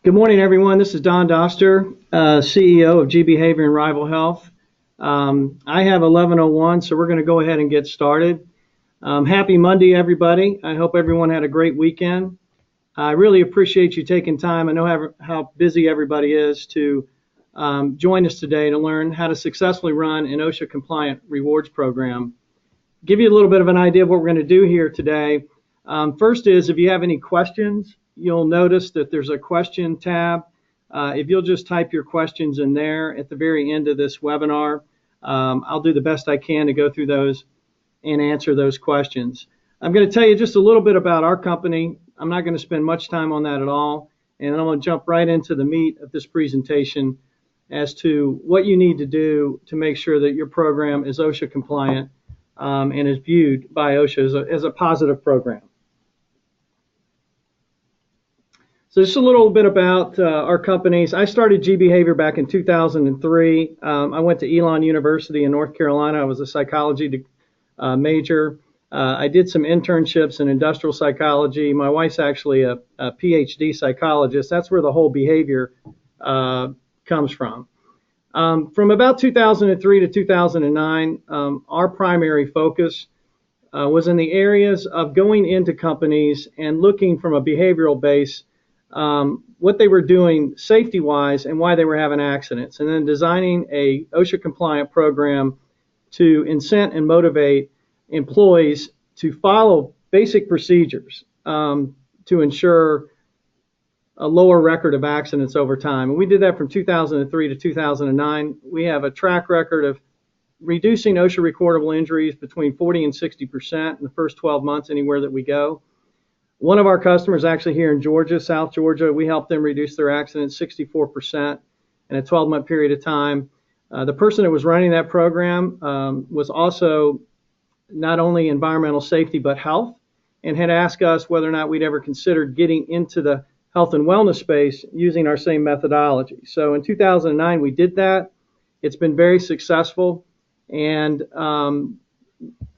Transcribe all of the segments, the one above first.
Good morning, everyone. This is Don Doster, CEO of G Behavior and Rival Health. I have 11:01, so we're going to go ahead and get started. Happy Monday, everybody. I hope everyone had a great weekend. I really appreciate you taking time. I know how busy everybody is to join us today to learn how to successfully run an OSHA compliant rewards program. Give you a little bit of an idea of what we're going to do here today. First is, if you have any questions, you'll notice that there's a question tab. If you'll just type your questions in there at the very end of this webinar, I'll do the best I can to go through those and answer those questions. I'm going to tell you just a little bit about our company. I'm not going to spend much time on that at all, and I'm going to jump right into the meat of this presentation as to what you need to do to make sure that your program is OSHA compliant and is viewed by OSHA as a positive program. So just a little bit about our companies. I started G Behavior back in 2003. I went to Elon University in North Carolina. I was a psychology major. I did some internships in industrial psychology. My wife's actually a PhD psychologist. That's where the whole behavior comes from. From about 2003 to 2009, our primary focus was in the areas of going into companies and looking from a behavioral base what they were doing safety-wise and why they were having accidents, and then designing a OSHA-compliant program to incent and motivate employees to follow basic procedures to ensure a lower record of accidents over time. And we did that from 2003 to 2009. We have a track record of reducing OSHA recordable injuries between 40 and 60% in the first 12 months anywhere that we go. One of our customers actually here in Georgia, South Georgia, we helped them reduce their accidents 64% in a 12-month period of time. The person that was running that program was also not only environmental safety but health, and had asked us whether or not we'd ever considered getting into the health and wellness space using our same methodology. So in 2009, we did that. It's been very successful. And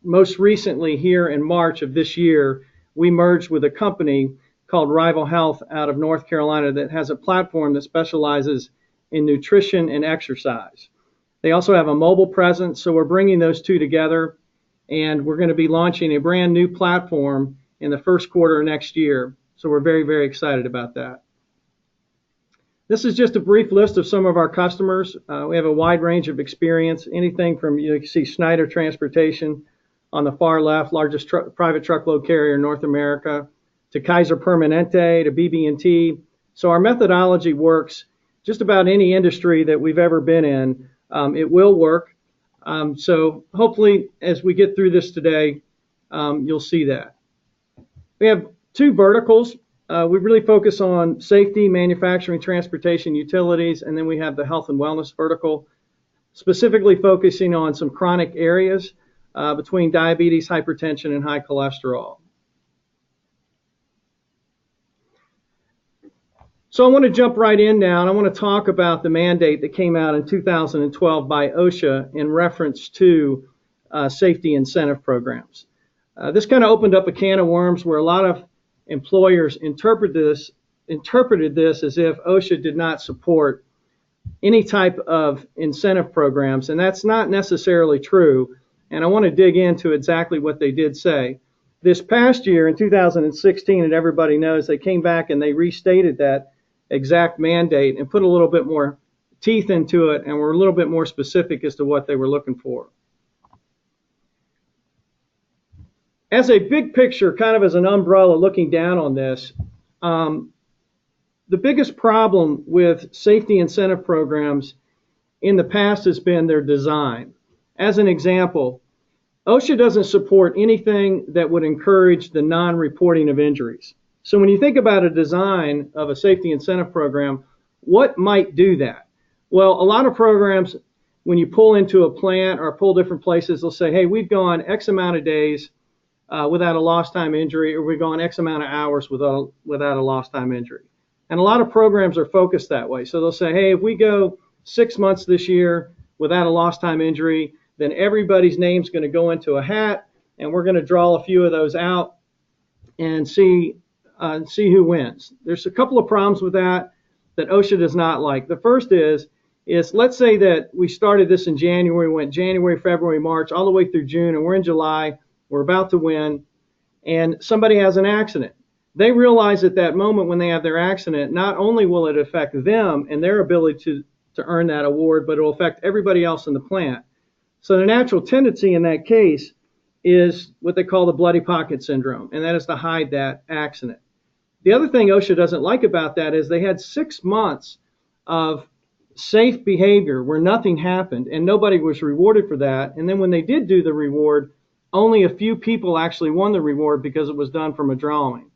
most recently here in March of this year, we merged with a company called Rival Health out of North Carolina that has a platform that specializes in nutrition and exercise. They also have a mobile presence, so we're bringing those two together, and we're going to be launching a brand new platform in the first quarter of next year. So we're very, very excited about that. This is just a brief list of some of our customers. We have a wide range of experience, anything from, you can see Schneider Transportation on the far left, largest private truckload carrier in North America, to Kaiser Permanente, to BB&T. So our methodology works just about any industry that we've ever been in. It will work. So hopefully as we get through this today, you'll see that. We have two verticals. We really focus on safety, manufacturing, transportation, utilities, and then we have the health and wellness vertical, specifically focusing on some chronic areas between diabetes, hypertension, and high cholesterol. So I want to jump right in now, and I want to talk about the mandate that came out in 2012 by OSHA in reference to safety incentive programs. This kind of opened up a can of worms where a lot of employers interpreted this as if OSHA did not support any type of incentive programs, and that's not necessarily true. And I want to dig into exactly what they did say. This past year, in 2016, and everybody knows, they came back and they restated that exact mandate and put a little bit more teeth into it, and were a little bit more specific as to what they were looking for. As a big picture, kind of as an umbrella looking down on this, the biggest problem with safety incentive programs in the past has been their design. As an example, OSHA doesn't support anything that would encourage the non-reporting of injuries. So when you think about a design of a safety incentive program, what might do that? Well, a lot of programs, when you pull into a plant or pull different places, they'll say, hey, we've gone X amount of days without a lost time injury, or we've gone X amount of hours without a lost time injury. And a lot of programs are focused that way. So they'll say, hey, if we go 6 months this year without a lost time injury, then everybody's name's going to go into a hat, and we're going to draw a few of those out and see who wins. There's a couple of problems with that. that OSHA does not like. The first is let's say that we started this in January, went January, February, March, all the way through June, and we're in July, we're about to win, and somebody has an accident. They realize at that moment when they have their accident, not only will it affect them and their ability to earn that award, but it will affect everybody else in the plant. So the natural tendency in that case is what they call the bloody pocket syndrome, and that is to hide that accident. The other thing OSHA doesn't like about that is they had 6 months of safe behavior where nothing happened and nobody was rewarded for that. And then when they did do the reward, only a few people actually won the reward because it was done from a drawing.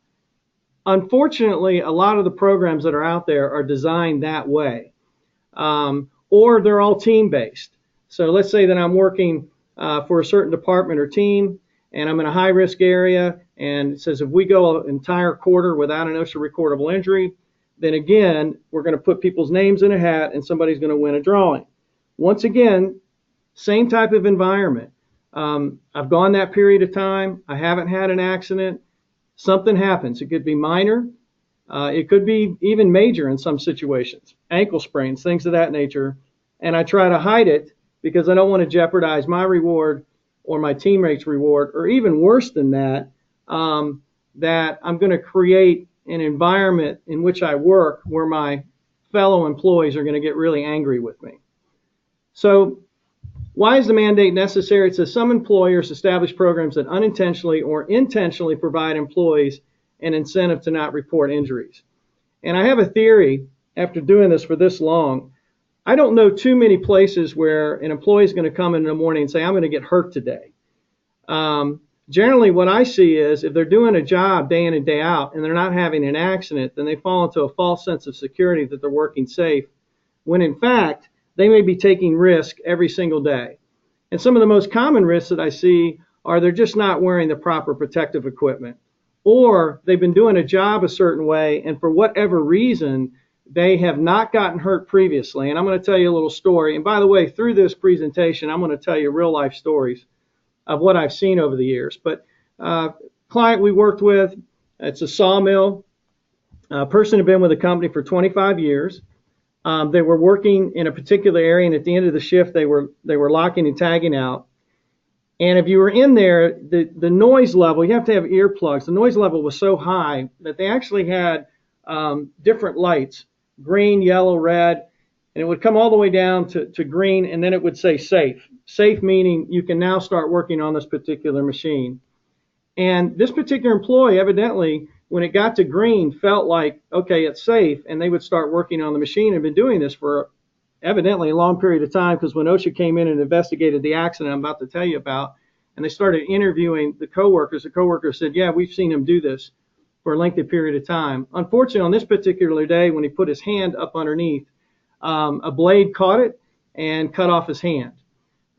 Unfortunately, a lot of the programs that are out there are designed that way, or they're all team-based. So let's say that I'm working for a certain department or team, and I'm in a high-risk area, and it says if we go an entire quarter without an OSHA recordable injury, then again, we're going to put people's names in a hat, and somebody's going to win a drawing. Once again, same type of environment. I've gone that period of time. I haven't had an accident. Something happens. It could be minor. It could be even major in some situations. Ankle sprains, things of that nature. And I try to hide it because I don't want to jeopardize my reward or my teammates' reward, or even worse than that, that I'm going to create an environment in which I work where my fellow employees are going to get really angry with me. So why is the mandate necessary? It says some employers establish programs that unintentionally or intentionally provide employees an incentive to not report injuries. And I have a theory, after doing this for this long, I don't know too many places where an employee is going to come in the morning and say, I'm going to get hurt today. Generally, what I see is if they're doing a job day in and day out and they're not having an accident, then they fall into a false sense of security that they're working safe, when in fact, they may be taking risk every single day. And some of the most common risks that I see are they're just not wearing the proper protective equipment, or they've been doing a job a certain way, and for whatever reason, they have not gotten hurt previously. And I'm going to tell you a little story. And by the way, through this presentation, I'm going to tell you real life stories of what I've seen over the years. But client we worked with, it's a sawmill. A person had been with the company for 25 years. They were working in a particular area, and at the end of the shift, they were locking and tagging out. And if you were in there, the noise level, you have to have earplugs. The noise level was so high that they actually had different lights, green, yellow, red, and it would come all the way down to green, and then it would say safe. Safe meaning you can now start working on this particular machine. And this particular employee, evidently, when it got to green, felt like, okay, it's safe, and they would start working on the machine, and been doing this for evidently a long period of time, because when OSHA came in and investigated the accident I'm about to tell you about, and they started interviewing the coworkers said, yeah, we've seen him do this for a lengthy period of time. Unfortunately, on this particular day, when he put his hand up underneath, a blade caught it and cut off his hand.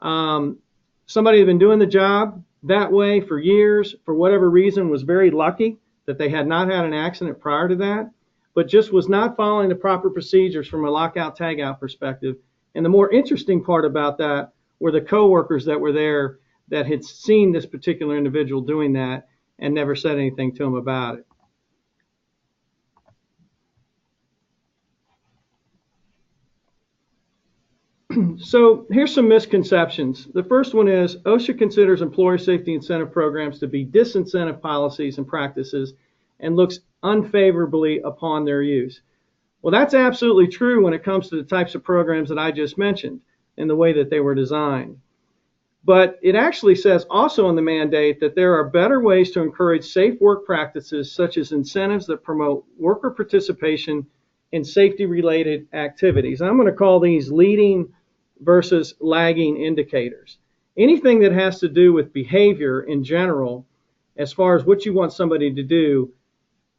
Somebody had been doing the job that way for years, for whatever reason, was very lucky that they had not had an accident prior to that, but just was not following the proper procedures from a lockout tagout perspective. And the more interesting part about that were the coworkers that were there that had seen this particular individual doing that and never said anything to him about it. So here's some misconceptions. The first one is OSHA considers employer safety incentive programs to be disincentive policies and practices and looks unfavorably upon their use. Well, that's absolutely true when it comes to the types of programs that I just mentioned and the way that they were designed. But it actually says also in the mandate that there are better ways to encourage safe work practices, such as incentives that promote worker participation in safety-related activities. I'm going to call these leading versus lagging indicators. Anything that has to do with behavior in general, as far as what you want somebody to do,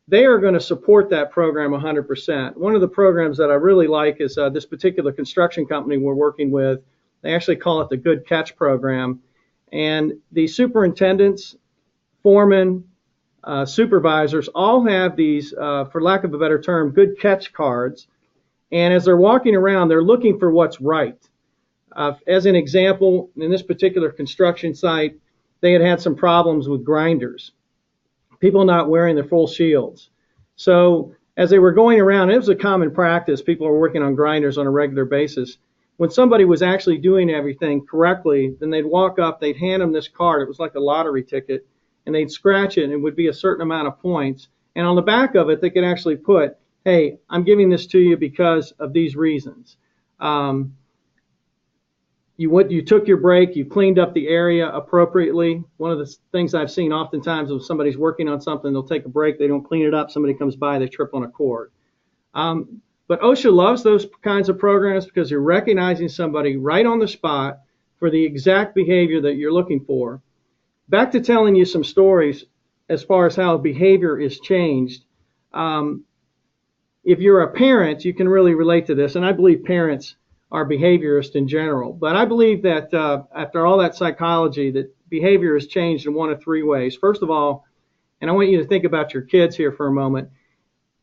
they are going to support that program 100%. One of the programs that I really like is this particular construction company we're working with. They actually call it the Good Catch program. And the superintendents, foremen, supervisors all have these, for lack of a better term, good catch cards. And as they're walking around, they're looking for what's right. As an example, in this particular construction site, they had some problems with grinders, people not wearing their full shields. So as they were going around, it was a common practice. People were working on grinders on a regular basis. When somebody was actually doing everything correctly, then they'd walk up, they'd hand them this card. It was like a lottery ticket, and they'd scratch it, and it would be a certain amount of points. And on the back of it, they could actually put, hey, I'm giving this to you because of these reasons. You took your break, you cleaned up the area appropriately. One of the things I've seen oftentimes when somebody's working on something, they'll take a break, they don't clean it up, somebody comes by, they trip on a cord. But OSHA loves those kinds of programs because you're recognizing somebody right on the spot for the exact behavior that you're looking for. Back to telling you some stories as far as how behavior is changed. If you're a parent, you can really relate to this, and I believe parents are behaviorists in general. But I believe that after all that psychology, that behavior has changed in one of three ways. First of all, and I want you to think about your kids here for a moment,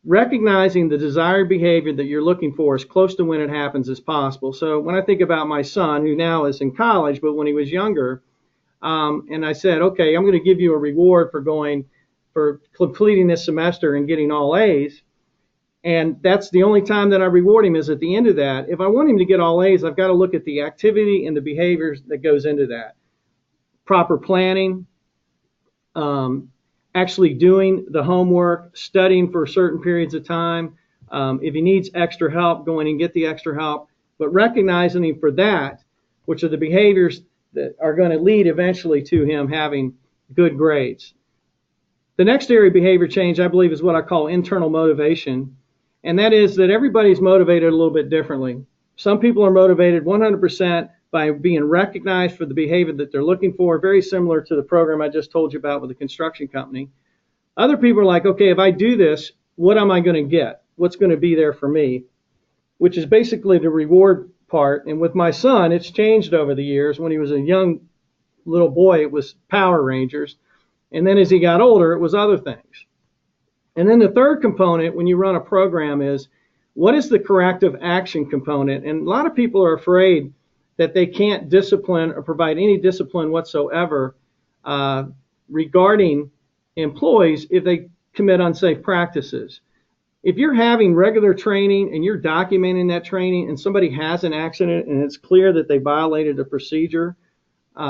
recognizing the desired behavior that you're looking for as close to when it happens as possible. So when I think about my son, who now is in college, but when he was younger, and I said, okay, I'm going to give you a reward for completing this semester and getting all A's. And that's the only time that I reward him is at the end of that. If I want him to get all A's, I've got to look at the activity and the behaviors that goes into that. Proper planning, actually doing the homework, studying for certain periods of time. If he needs extra help, going and get the extra help. But recognizing him for that, which are the behaviors that are going to lead eventually to him having good grades. The next area of behavior change, I believe, is what I call internal motivation. And that is that everybody's motivated a little bit differently. Some people are motivated 100% by being recognized for the behavior that they're looking for, very similar to the program I just told you about with the construction company. Other people are like, okay, if I do this, what am I going to get? What's going to be there for me? Which is basically the reward part. And with my son, it's changed over the years. When he was a young little boy, it was Power Rangers. And then as he got older, it was other things. And then the third component when you run a program is, what is the corrective action component? And a lot of people are afraid that they can't discipline or provide any discipline whatsoever regarding employees if they commit unsafe practices. If you're having regular training and you're documenting that training and somebody has an accident and it's clear that they violated a procedure,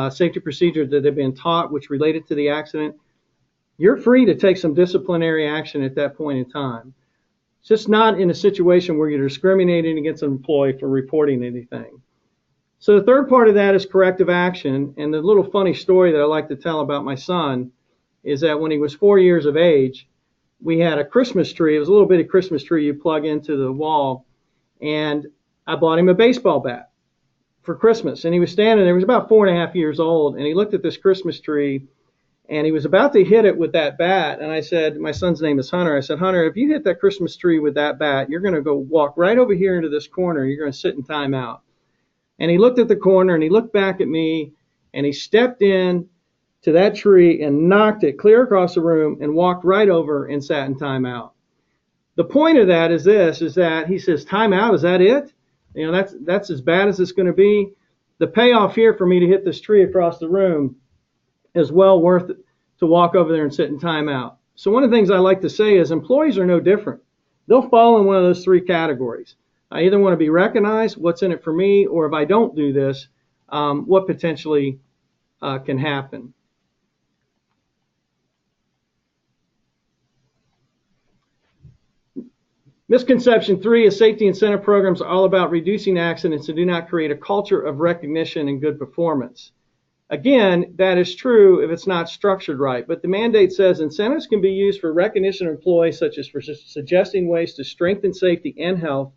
safety procedure that they've been taught which related to the accident, you're free to take some disciplinary action at that point in time. It's just not in a situation where you're discriminating against an employee for reporting anything. So the third part of that is corrective action. And the little funny story that I like to tell about my son is that when he was 4 years of age, we had a Christmas tree. It was a little bitty Christmas tree you plug into the wall. And I bought him a baseball bat for Christmas. And he was standing there. He was about 4.5 years old. And he looked at this Christmas tree. And he was about to hit it with that bat. And I said, my son's name is Hunter. I said, Hunter, if you hit that Christmas tree with that bat, you're going to go walk right over here into this corner. You're going to sit in timeout. And he looked at the corner and he looked back at me and he stepped in to that tree and knocked it clear across the room and walked right over and sat in timeout. The point of that is this, is that he says, timeout, is that it? You know, that's as bad as it's going to be. The payoff here for me to hit this tree across the room is well worth it to walk over there and sit in timeout. So one of the things I like to say is employees are no different. They'll fall in one of those three categories. I either want to be recognized, what's in it for me, or if I don't do this, what potentially can happen. Misconception 3 is safety incentive programs are all about reducing accidents and do not create a culture of recognition and good performance. Again, that is true if it's not structured right, but the mandate says incentives can be used for recognition of employees, such as for suggesting ways to strengthen safety and health,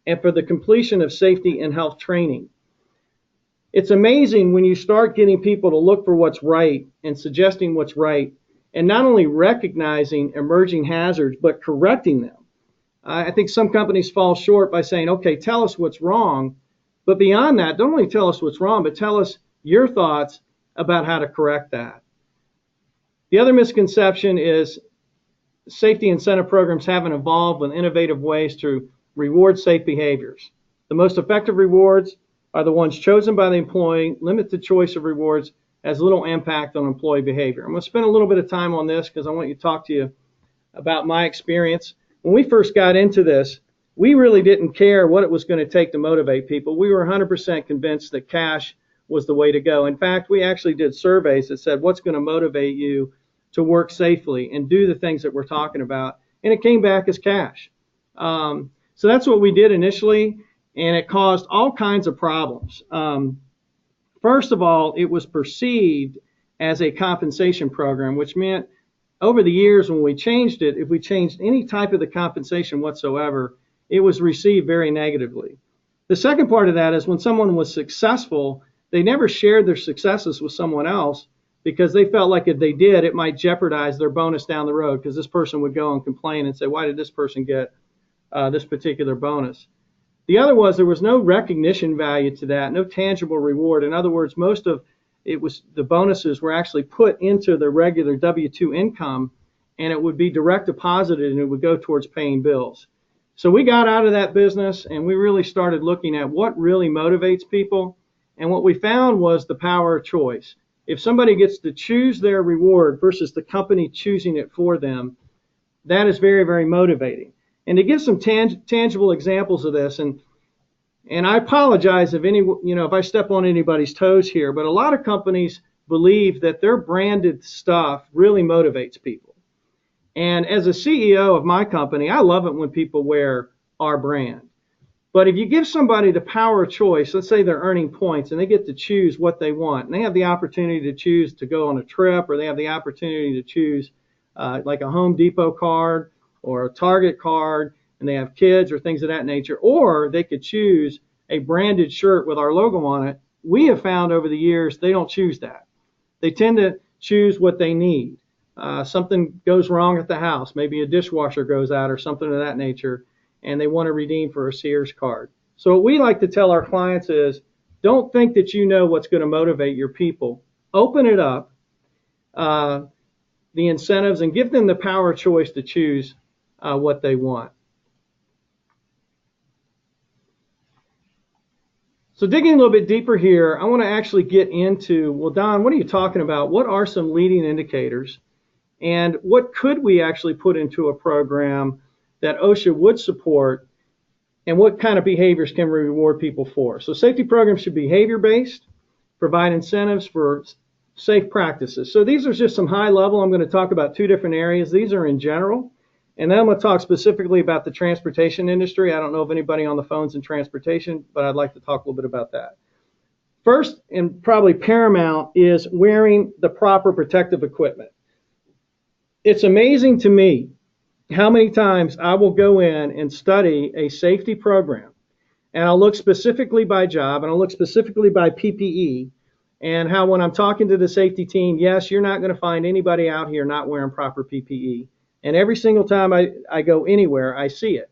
and for the completion of safety and health training. It's amazing when you start getting people to look for what's right and suggesting what's right, and not only recognizing emerging hazards, but correcting them. I think some companies fall short by saying, okay, tell us what's wrong, but beyond that, don't only tell us what's wrong, but tell us your thoughts about how to correct that. The other misconception is safety incentive programs haven't evolved with innovative ways to reward safe behaviors. The most effective rewards are the ones chosen by the employee. Limited choice of rewards has little impact on employee behavior. I'm going to spend a little bit of time on this because I want to talk to you about my experience. when we first got into this, we really didn't care what it was going to take to motivate people. We were 100% convinced that cash was the way to go. In fact, we actually did surveys that said, what's going to motivate you to work safely and do the things that we're talking about? And it came back as cash. So that's what we did initially, and it caused all kinds of problems. First of all, it was perceived as a compensation program, which meant over the years when we changed it, if we changed any type of the compensation whatsoever, it was received very negatively. The second part of that is when someone was successful, they never shared their successes with someone else because they felt like if they did, it might jeopardize their bonus down the road, because this person would go and complain and say, why did this person get this particular bonus? The other was there was no recognition value to that, no tangible reward. In other words, most of it was the bonuses were actually put into the regular W-2 income, and it would be direct deposited and it would go towards paying bills. So we got out of that business and we really started looking at what really motivates people. And what we found was the power of choice. If somebody gets to choose their reward versus the company choosing it for them, that is very, very motivating. And to give some tangible examples of this, and I apologize if if I step on anybody's toes here, but a lot of companies believe that their branded stuff really motivates people. And as a CEO of my company, I love it when people wear our brand. But if you give somebody the power of choice, let's say they're earning points and they get to choose what they want, and they have the opportunity to choose to go on a trip, or they have the opportunity to choose like a Home Depot card or a Target card, and they have kids or things of that nature, or they could choose a branded shirt with our logo on it. We have found over the years they don't choose that. They tend to choose what they need. Something goes wrong at the house, maybe a dishwasher goes out or something of that nature, and they want to redeem for a Sears card. So what we like to tell our clients is, don't think that you know what's going to motivate your people. Open it up, the incentives, and give them the power of choice to choose what they want. So digging a little bit deeper here, I want to actually get into, well, Don, what are you talking about? What are some leading indicators? And what could we actually put into a program that OSHA would support, and what kind of behaviors can we reward people for? So safety programs should be behavior-based, provide incentives for safe practices. So these are just some high level. I'm going to talk about two different areas. These are in general. And then I'm going to talk specifically about the transportation industry. I don't know if anybody on the phone's in transportation, but I'd like to talk a little bit about that. First, and probably paramount, is wearing the proper protective equipment. It's amazing to me how many times I will go in and study a safety program, and I'll look specifically by job, and I'll look specifically by PPE, and how when I'm talking to the safety team, yes, you're not going to find anybody out here not wearing proper PPE. And every single time I go anywhere, I see it.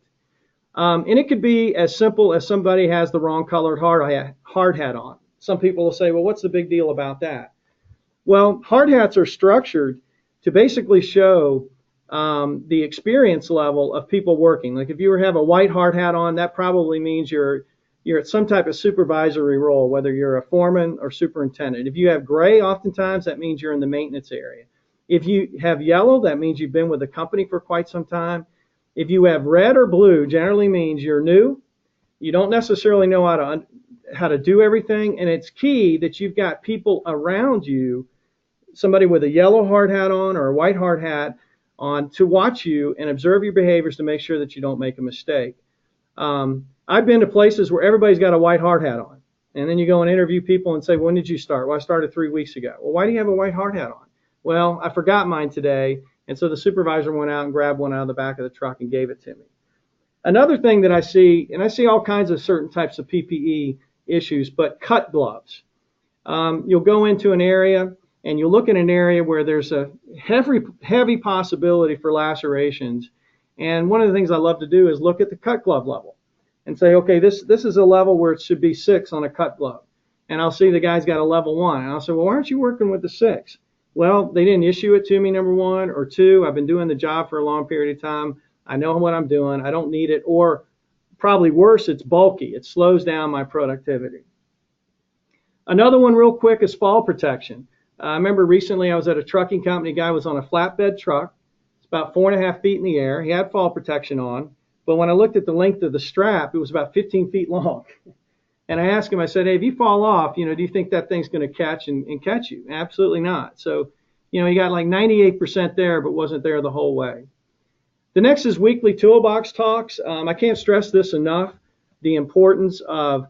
And it could be as simple as somebody has the wrong colored hard hat on. Some people will say, well, what's the big deal about that? Well, hard hats are structured to basically show the experience level of people working. Like if you have a white hard hat on, that probably means you're at some type of supervisory role, whether you're a foreman or superintendent. If you have gray, oftentimes that means you're in the maintenance area. If you have yellow, that means you've been with the company for quite some time. If you have red or blue, generally means you're new. You don't necessarily know how to do everything, and it's key that you've got people around you, somebody with a yellow hard hat on or a white hard hat on, to watch you and observe your behaviors to make sure that you don't make a mistake. I've been to places where everybody's got a white hard hat on, and then you go and interview people and say, when did you start? Well, I started 3 weeks ago. Well, why do you have a white hard hat on? Well, I forgot mine today, and so the supervisor went out and grabbed one out of the back of the truck and gave it to me. Another thing that I see, and I see all kinds of certain types of PPE issues, but cut gloves. You'll go into an area and you'll look at an area where there's a heavy possibility for lacerations. And one of the things I love to do is look at the cut glove level and say, okay, this is a level where it should be 6 on a cut glove. And I'll see the guy's got a level 1. And I'll say, well, why aren't you working with the 6? Well, they didn't issue it to me, number 1, or 2. I've been doing the job for a long period of time. I know what I'm doing. I don't need it. Or probably worse, it's bulky. It slows down my productivity. Another one real quick is fall protection. I remember recently I was at a trucking company. Guy was on a flatbed truck. It's about 4.5 feet in the air. He had fall protection on, but when I looked at the length of the strap, it was about 15 feet long. And I asked him, I said, hey, if you fall off, do you think that thing's going to catch and catch you? Absolutely not. So, he got like 98% there, but wasn't there the whole way. The next is weekly toolbox talks. I can't stress this enough, the importance of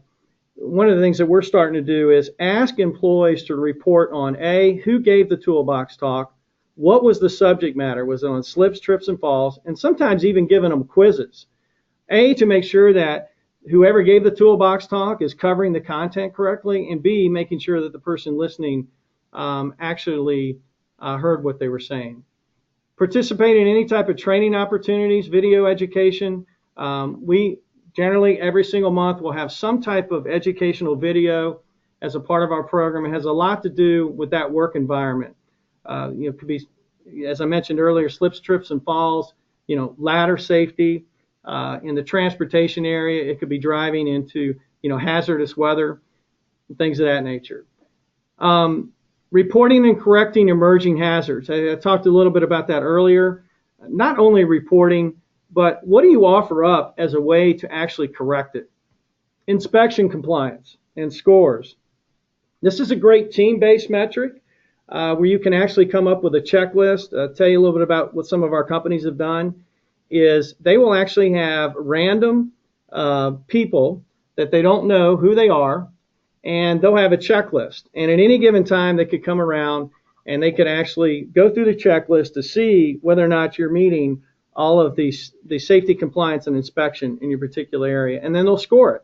one of the things that we're starting to do is ask employees to report on who gave the toolbox talk, what was the subject matter, was it on slips, trips, and falls, and sometimes even giving them quizzes. To make sure that whoever gave the toolbox talk is covering the content correctly, and B, making sure that the person listening actually heard what they were saying. Participate in any type of training opportunities, video education. We generally every single month we'll have some type of educational video as a part of our program. It has a lot to do with that work environment. It could be, as I mentioned earlier, slips, trips, and falls, ladder safety. In the transportation area, it could be driving into, hazardous weather, things of that nature. Reporting and correcting emerging hazards. I talked a little bit about that earlier. Not only reporting, but what do you offer up as a way to actually correct it? Inspection compliance and scores. This is a great team-based metric where you can actually come up with a checklist. I'll tell you a little bit about what some of our companies have done. Is they will actually have random people that they don't know who they are, and they'll have a checklist. And at any given time, they could come around and they could actually go through the checklist to see whether or not you're meeting all of the safety compliance and inspection in your particular area, and then they'll score it.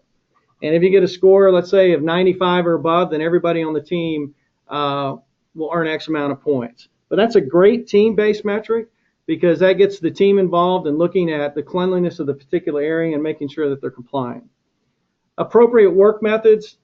And if you get a score, let's say, of 95 or above, then everybody on the team will earn X amount of points. But that's a great team-based metric because that gets the team involved in looking at the cleanliness of the particular area and making sure that they're compliant. Appropriate work methods,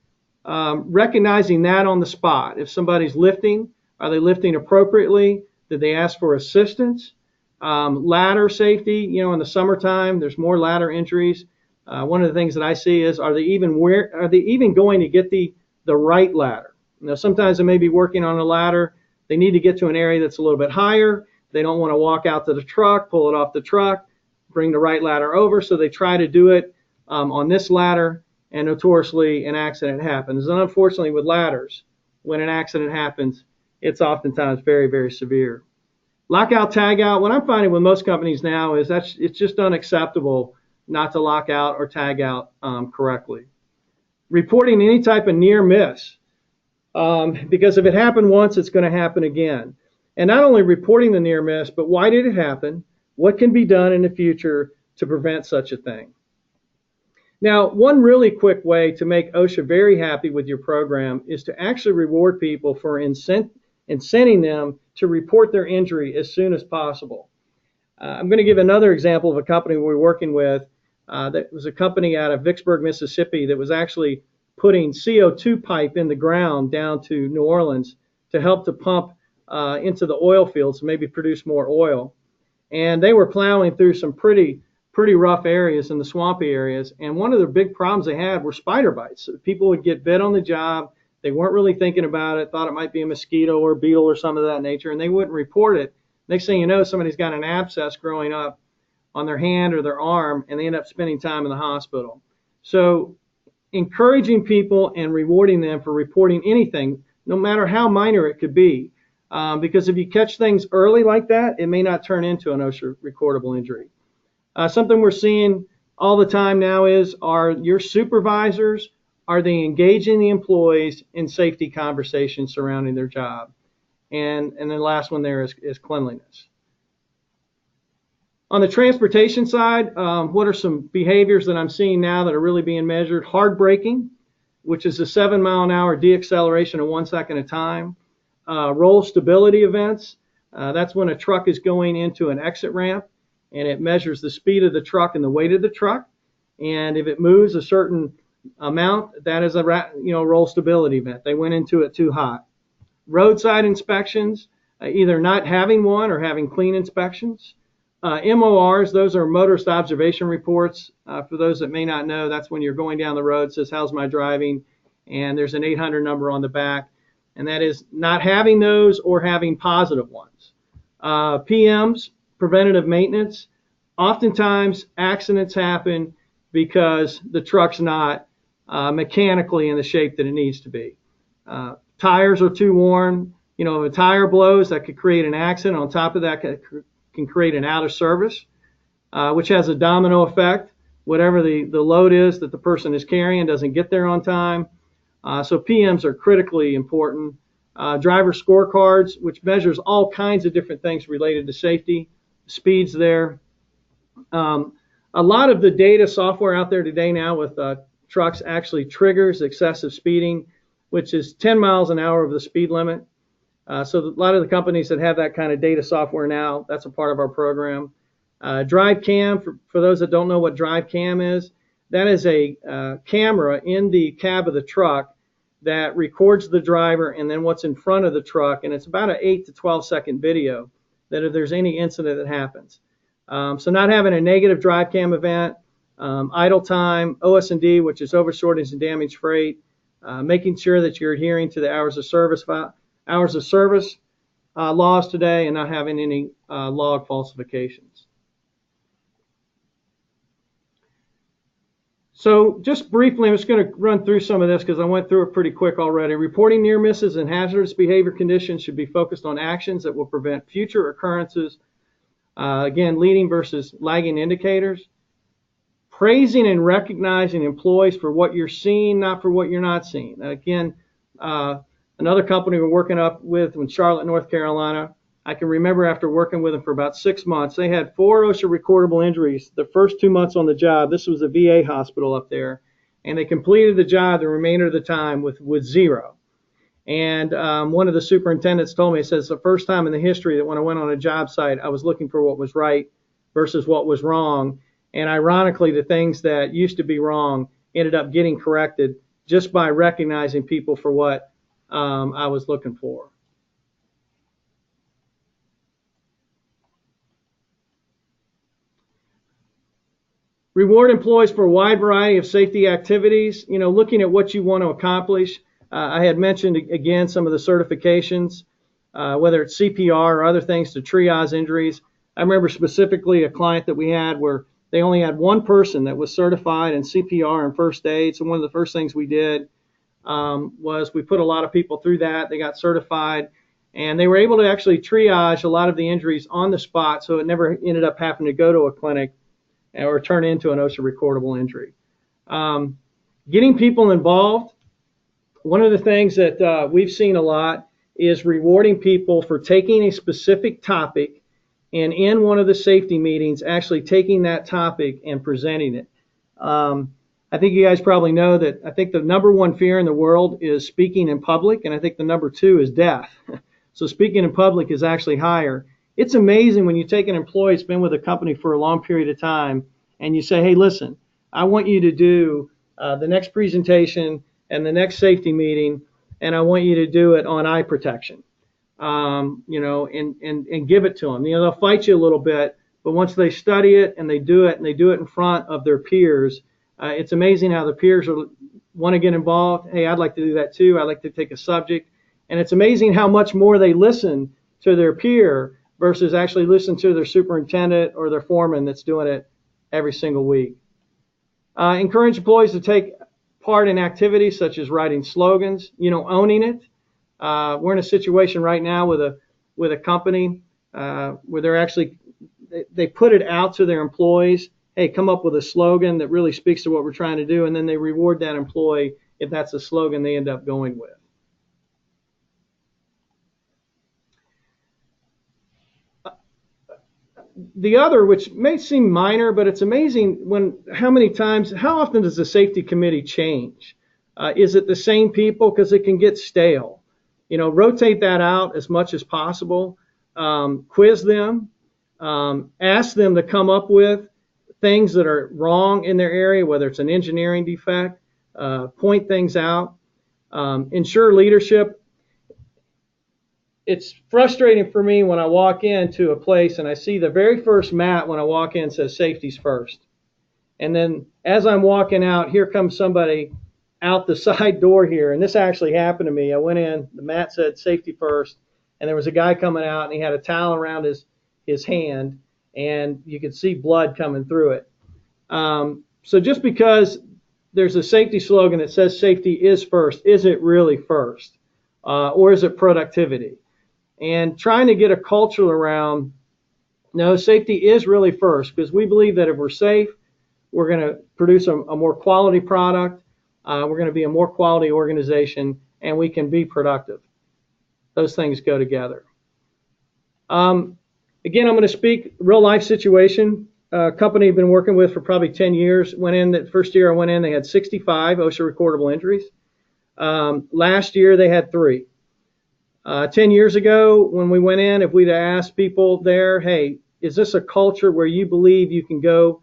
recognizing that on the spot. If somebody's lifting, are they lifting appropriately? Did they ask for assistance? Ladder safety, in the summertime, there's more ladder injuries. One of the things that I see is, are they even going to get the right ladder? Sometimes they may be working on a ladder. They need to get to an area that's a little bit higher. They don't want to walk out to the truck, pull it off the truck, bring the right ladder over. So they try to do it on this ladder, and notoriously an accident happens. And unfortunately with ladders, when an accident happens, it's oftentimes very, very severe. Lockout, tag out. What I'm finding with most companies now is it's just unacceptable not to lock out or tag out correctly. Reporting any type of near miss, because if it happened once, it's going to happen again. And not only reporting the near miss, but why did it happen? What can be done in the future to prevent such a thing? Now, one really quick way to make OSHA very happy with your program is to actually reward people for incenting them to report their injury as soon as possible. I'm going to give another example of a company we're working with. That was a company out of Vicksburg, Mississippi that was actually putting CO2 pipe in the ground down to New Orleans to help to pump into the oil fields, maybe produce more oil. And they were plowing through some pretty rough areas in the swampy areas. And one of the big problems they had were spider bites. So people would get bit on the job. They weren't really thinking about it, thought it might be a mosquito or a beetle or something of that nature, and they wouldn't report it. Next thing you know, somebody's got an abscess growing up on their hand or their arm, and they end up spending time in the hospital. So encouraging people and rewarding them for reporting anything, no matter how minor it could be, because if you catch things early like that, it may not turn into an OSHA recordable injury. Something we're seeing all the time now is, are your supervisors, are they engaging the employees in safety conversations surrounding their job? And the last one there is cleanliness. On the transportation side, what are some behaviors that I'm seeing now that are really being measured? Hard braking, which is a 7-mile-an-hour deacceleration of 1 second at a time. Roll stability events, that's when a truck is going into an exit ramp and it measures the speed of the truck and the weight of the truck. And if it moves a certain amount, that is a roll stability event. They went into it too hot. Roadside inspections, either not having one or having clean inspections. MORs, those are motorist observation reports. For those that may not know, that's when you're going down the road, says, how's my driving? And there's an 800 number on the back. And that is not having those or having positive ones. PMs, preventative maintenance. Oftentimes, accidents happen because the truck's not mechanically in the shape that it needs to be. Tires are too worn. You know, if a tire blows, that could create an accident. On top of that, can create an out of service, which has a domino effect. Whatever the load is that the person is carrying doesn't get there on time. So PMs are critically important. Driver scorecards, which measures all kinds of different things related to safety, speeds there. A lot of the data software out there today now with trucks actually triggers excessive speeding, which is 10 miles an hour over the speed limit. So a lot of the companies that have that kind of data software now, that's a part of our program. Drive cam, for those that don't know what drive cam is, that is a camera in the cab of the truck that records the driver and then what's in front of the truck, and it's about an 8 to 12 second video that if there's any incident that happens. So not having a negative drive cam event, idle time, OS&D, which is over shortage and damaged freight, making sure that you're adhering to the hours of service laws today and not having any log falsifications. So just briefly, I'm just going to run through some of this because I went through it pretty quick already. Reporting near misses and hazardous behavior conditions should be focused on actions that will prevent future occurrences. Again, leading versus lagging indicators. Praising and recognizing employees for what you're seeing, not for what you're not seeing. Again, another company we're working up with in Charlotte, North Carolina, I can remember after working with them for about 6 months, they had 4 OSHA recordable injuries the first 2 months on the job. This was a VA hospital up there, and they completed the job the remainder of the time with 0. And one of the superintendents told me, he says, the first time in the history that when I went on a job site, I was looking for what was right versus what was wrong. And ironically, the things that used to be wrong ended up getting corrected just by recognizing people for what I was looking for. Reward employees for a wide variety of safety activities, you know, looking at what you want to accomplish. I had mentioned, again, some of the certifications, whether it's CPR or other things to triage injuries. I remember specifically a client that we had where they only had one person that was certified in CPR and first aid. So one of the first things we did was we put a lot of people through that. They got certified, and they were able to actually triage a lot of the injuries on the spot, so it never ended up having to go to a clinic or turn into an OSHA recordable injury. Getting people involved. One of the things that we've seen a lot is rewarding people for taking a specific topic and in one of the safety meetings actually taking that topic and presenting it. I think you guys probably know that I think the number one fear in the world is speaking in public, and I think the number 2 is death. So speaking in public is actually higher. It's amazing when you take an employee that's been with a company for a long period of time and you say, hey, listen, I want you to do the next presentation and the next safety meeting, and I want you to do it on eye protection, you know, and give it to them. You know, they'll fight you a little bit, but once they study it and they do it in front of their peers, it's amazing how the peers want to get involved. Hey, I'd like to do that too. I'd like to take a subject. And it's amazing how much more they listen to their peer versus actually listen to their superintendent or their foreman that's doing it every single week. Encourage employees to take part in activities such as writing slogans, you know, owning it. We're in a situation right now with a company where they're actually, they put it out to their employees, hey, come up with a slogan that really speaks to what we're trying to do, and then they reward that employee if that's the slogan they end up going with. The other, which may seem minor, but it's amazing how often does the safety committee change? Is it the same people? Because it can get stale. You know, rotate that out as much as possible. Quiz them. Ask them to come up with things that are wrong in their area, whether it's an engineering defect. Point things out. Ensure leadership. It's frustrating for me when I walk into a place and I see the very first mat when I walk in says safety's first. And then as I'm walking out, here comes somebody out the side door here. And this actually happened to me. I went in, the mat said safety first, and there was a guy coming out and he had a towel around his hand. and you could see blood coming through it. So just because there's a safety slogan that says safety is first, is it really first? Or is it productivity? And trying to get a culture around, no, safety is really first, because we believe that if we're safe, we're going to produce a more quality product, we're going to be a more quality organization, and we can be productive. Those things go together. Again, I'm going to speak real life situation. A company I've been working with for probably 10 years. That first year I went in, they had 65 OSHA recordable injuries. Last year they had 3. 10 years ago when we went in, if we'd asked people there, hey, is this a culture where you believe you can go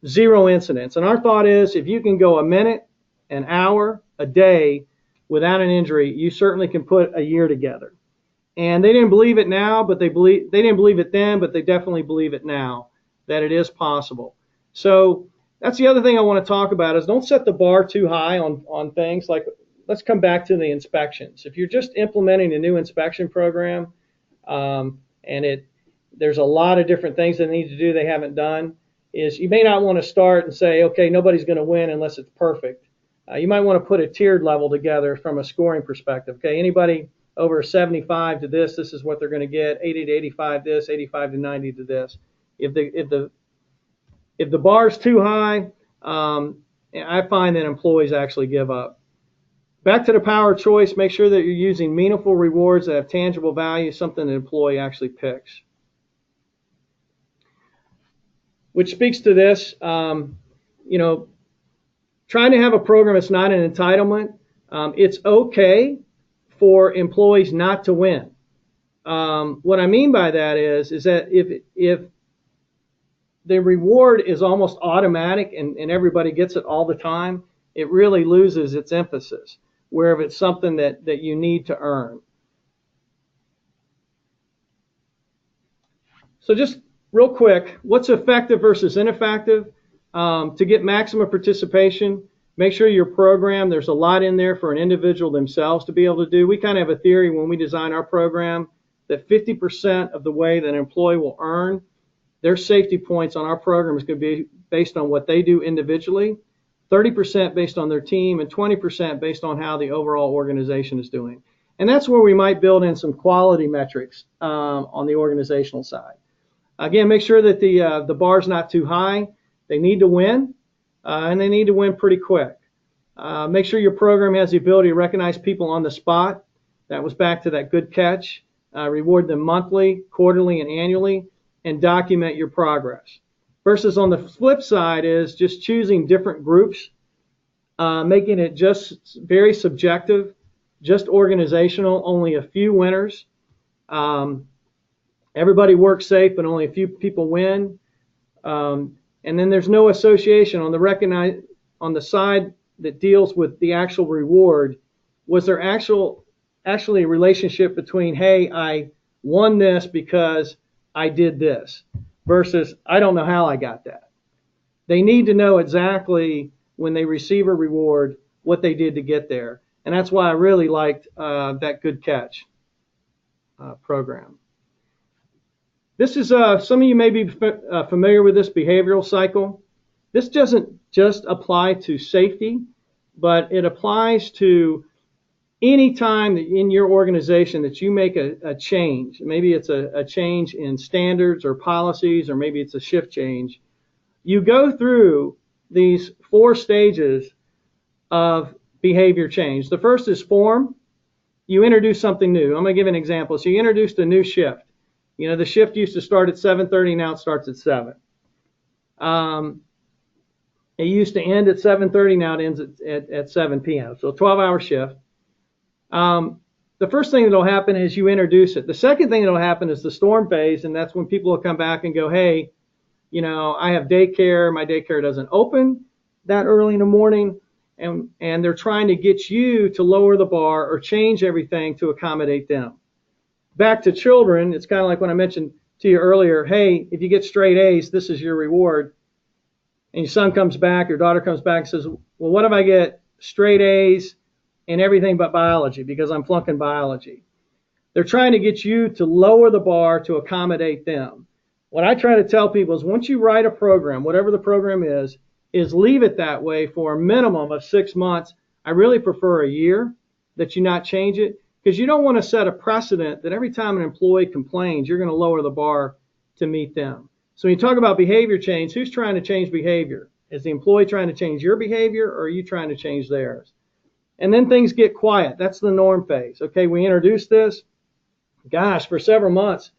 0 incidents? And our thought is, if you can go a minute, an hour, a day without an injury, you certainly can put a year together. And they didn't believe it now, but they didn't believe it then, but they definitely believe it now, that it is possible. So that's the other thing I want to talk about, is don't set the bar too high on things. Like, let's come back to the inspections. If you're just implementing a new inspection program, there's a lot of different things they need to do they haven't done, is you may not want to start and say, okay, nobody's going to win unless it's perfect. You might want to put a tiered level together from a scoring perspective. Okay, anybody over 75 to this is what they're going to get. 80 to 85 this, 85 to 90 to this. If the bar's too high, I find that employees actually give up. Back to the power of choice, make sure that you're using meaningful rewards that have tangible value, something the employee actually picks. Which speaks to this, trying to have a program that's not an entitlement. It's okay for employees not to win. What I mean by that is that if the reward is almost automatic and everybody gets it all the time, it really loses its emphasis, where if it's something that you need to earn. So just real quick, what's effective versus ineffective? To get maximum participation, make sure your program, there's a lot in there for an individual themselves to be able to do. We kind of have a theory when we design our program that 50% of the way that an employee will earn their safety points on our program is going to be based on what they do individually, 30% based on their team, and 20% based on how the overall organization is doing. And that's where we might build in some quality metrics on the organizational side. Again, make sure that the bar's not too high. They need to win, and they need to win pretty quick. Make sure your program has the ability to recognize people on the spot. That was back to that good catch. Reward them monthly, quarterly, and annually, and document your progress. Versus on the flip side is just choosing different groups, making it just very subjective, just organizational, only a few winners. Everybody works safe, but only a few people win. And then there's no association on the side that deals with the actual reward. Was there actually a relationship between, hey, I won this because I did this, versus I don't know how I got that. They need to know exactly when they receive a reward what they did to get there. And that's why I really liked that good catch program. This is, some of you may be familiar with this behavioral cycle. This doesn't just apply to safety, but it applies to any time that in your organization that you make a change. Maybe it's a change in standards or policies, or maybe it's a shift change. You go through these 4 stages of behavior change. The first is form. You introduce something new. I'm going to give an example. So you introduced a new shift. You know, the shift used to start at 7:30, now it starts at 7. It used to end at 7:30, now it ends at 7 p.m. So a 12-hour shift. The first thing that will happen is you introduce it. The second thing that will happen is the storm phase, and that's when people will come back and go, hey, I have daycare. My daycare doesn't open that early in the morning, and they're trying to get you to lower the bar or change everything to accommodate them. Back to children, it's kind of like when I mentioned to you earlier, hey, if you get straight A's, this is your reward. And your son comes back, your daughter comes back and says, well, what if I get straight A's in everything but biology because I'm flunking biology? They're trying to get you to lower the bar to accommodate them. What I try to tell people is once you write a program, whatever the program is leave it that way for a minimum of 6 months. I really prefer a year that you not change it, because you don't want to set a precedent that every time an employee complains, you're going to lower the bar to meet them. So when you talk about behavior change, who's trying to change behavior? Is the employee trying to change your behavior, or are you trying to change theirs? And then things get quiet. That's the norm phase. Okay, we introduced this. Gosh, for several months,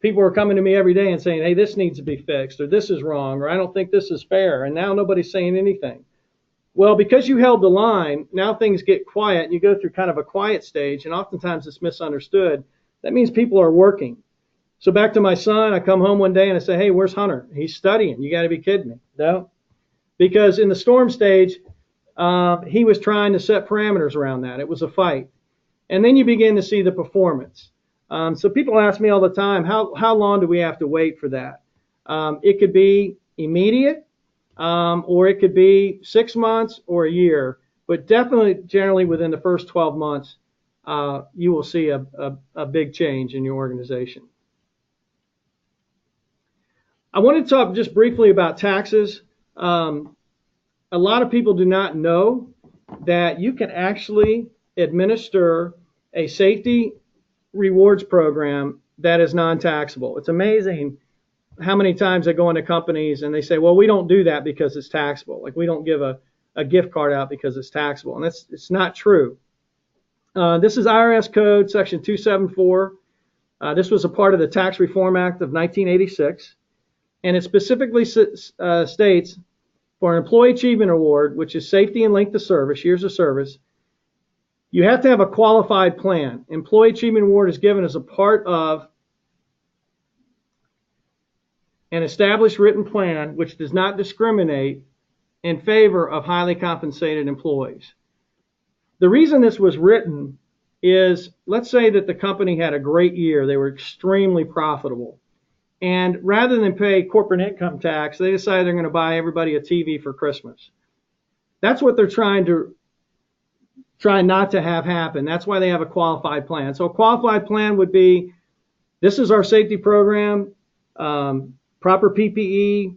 people were coming to me every day and saying, hey, this needs to be fixed, or this is wrong, or I don't think this is fair. And now nobody's saying anything. Well, because you held the line, now things get quiet, and you go through kind of a quiet stage, and oftentimes it's misunderstood. That means people are working. So back to my son, I come home one day and I say, hey, where's Hunter? He's studying. You got to be kidding me. No, because in the storm stage, he was trying to set parameters around that. It was a fight. And then you begin to see the performance. So people ask me all the time, how long do we have to wait for that? It could be immediate, or it could be 6 months or a year, but definitely generally within the first 12 months, you will see a big change in your organization. I want to talk just briefly about taxes. A lot of people do not know that you can actually administer a safety rewards program that is non-taxable. It's amazing how many times I go into companies and they say, well, we don't do that because it's taxable. Like we don't give a gift card out because it's taxable. And it's not true. This is IRS Code Section 274. This was a part of the Tax Reform Act of 1986. And it specifically states for an Employee Achievement Award, which is safety and length of service, years of service, you have to have a qualified plan. Employee Achievement Award is given as a part of an established written plan which does not discriminate in favor of highly compensated employees. The reason this was written is, let's say that the company had a great year. They were extremely profitable. And rather than pay corporate income tax, they decided they're going to buy everybody a TV for Christmas. That's what they're trying not to have happen. That's why they have a qualified plan. So a qualified plan would be, this is our safety program, proper PPE,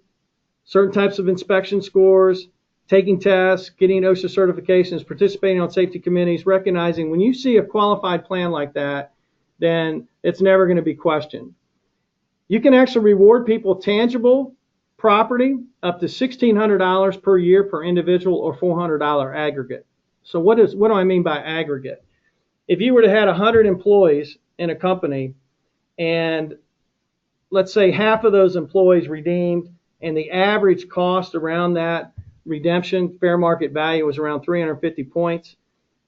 certain types of inspection scores, taking tests, getting OSHA certifications, participating on safety committees, recognizing when you see a qualified plan like that, then it's never going to be questioned. You can actually reward people tangible property up to $1,600 per year per individual, or $400 aggregate. So what do I mean by aggregate? If you were to have 100 employees in a company, and let's say half of those employees redeemed, and the average cost around that redemption fair market value was around 350 points,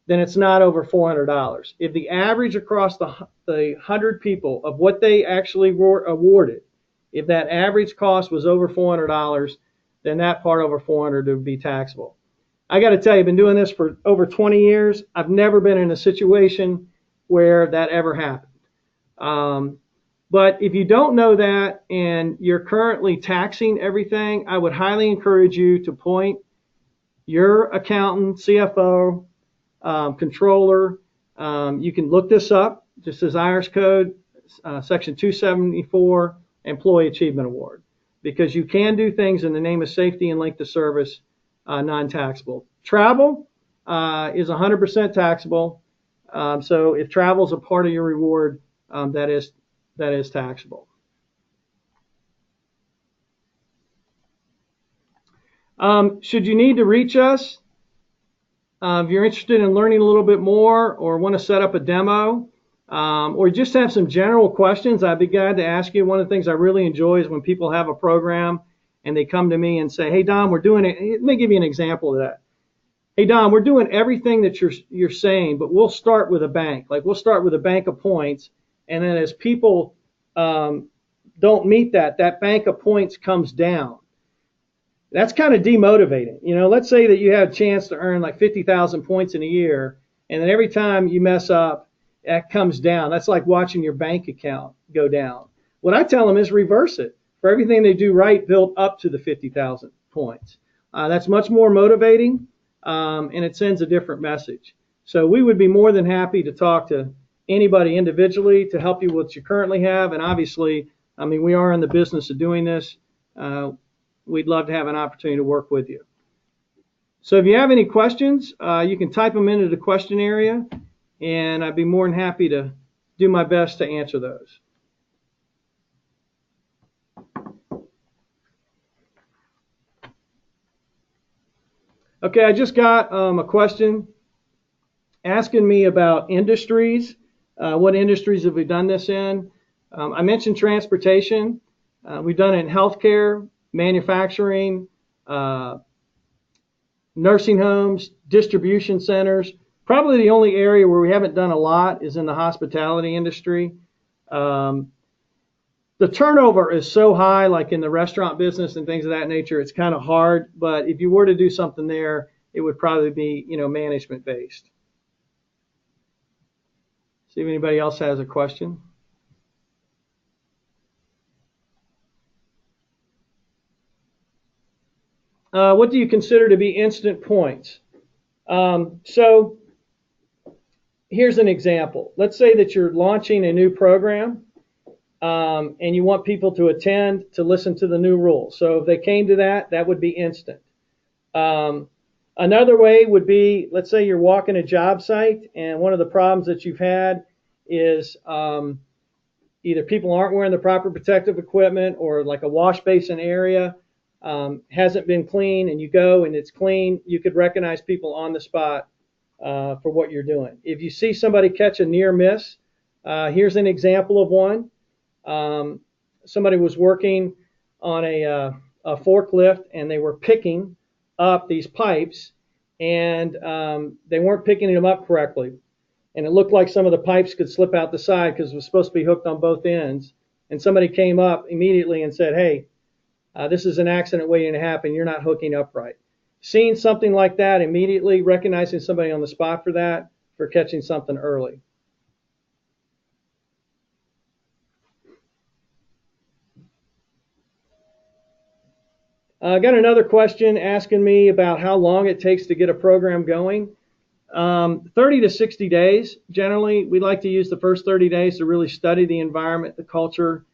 then it's not over $400. If the average across the 100 people of what they actually were awarded, if that average cost was over $400, then that part over 400 would be taxable. I got to tell you, I've been doing this for over 20 years. I've never been in a situation where that ever happened. But if you don't know that and you're currently taxing everything, I would highly encourage you to point your accountant, CFO, controller. You can look this up, just as IRS Code, Section 274, Employee Achievement Award, because you can do things in the name of safety and length of service non-taxable. Travel is 100% taxable. So if travel is a part of your reward, that is taxable. Should you need to reach us, if you're interested in learning a little bit more or want to set up a demo, or just have some general questions, I'd be glad to ask you. One of the things I really enjoy is when people have a program and they come to me and say, hey, Don, we're doing it. Let me give you an example of that. Hey, Don, we're doing everything that you're saying, but we'll start with a bank. Like we'll start with a bank of points, and then as people don't meet that bank of points comes down. That's kind of demotivating. You know, let's say that you have a chance to earn like 50,000 points in a year, and then every time you mess up, that comes down. That's like watching your bank account go down. What I tell them is reverse it. For everything they do right, build up to the 50,000 points. That's much more motivating, and it sends a different message. So we would be more than happy to talk to anybody individually to help you with what you currently have, and obviously I mean, we are in the business of doing this. We'd love to have an opportunity to work with you. So if you have any questions, you can type them into the question area, and I'd be more than happy to do my best to answer those. Okay, I just got a question asking me about industries. What industries have we done this in? I mentioned transportation. We've done it in healthcare, manufacturing, nursing homes, distribution centers. Probably the only area where we haven't done a lot is in the hospitality industry. The turnover is so high, like in the restaurant business and things of that nature, it's kind of hard. But if you were to do something there, it would probably be, management based. See if anybody else has a question. What do you consider to be instant points? So here's an example. Let's say that you're launching a new program, and you want people to attend to listen to the new rules. So if they came to that, that would be instant. Another way would be, let's say you're walking a job site, and one of the problems that you've had is either people aren't wearing the proper protective equipment, or like a wash basin area hasn't been clean, and you go and it's clean. You could recognize people on the spot for what you're doing. If you see somebody catch a near miss, here's an example of one. Somebody was working on a forklift, and they were picking up these pipes, and they weren't picking them up correctly. And it looked like some of the pipes could slip out the side because it was supposed to be hooked on both ends. And somebody came up immediately and said, hey, this is an accident waiting to happen. You're not hooking up right. Seeing something like that, immediately recognizing somebody on the spot for that, for catching something early. I got another question asking me about how long it takes to get a program going. 30 to 60 days. Generally, we like to use the first 30 days to really study the environment, the culture,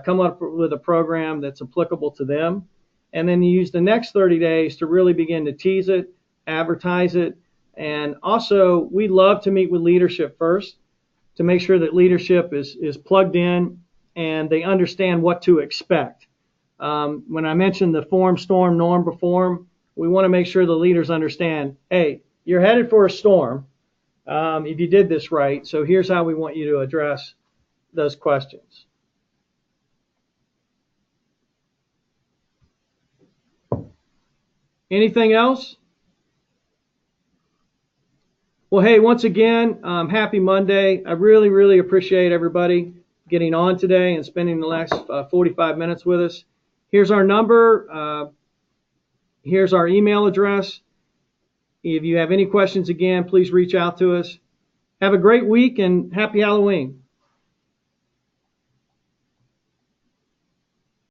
come up with a program that's applicable to them. And then you use the next 30 days to really begin to tease it, advertise it. And also, we love to meet with leadership first to make sure that leadership is plugged in and they understand what to expect. When I mentioned the form, storm, norm, perform, we want to make sure the leaders understand, hey, you're headed for a storm if you did this right, so here's how we want you to address those questions. Anything else? Well, hey, once again, happy Monday. I really, really appreciate everybody getting on today and spending the last 45 minutes with us. Here's our number. Here's our email address. If you have any questions, again, please reach out to us. Have a great week and happy Halloween.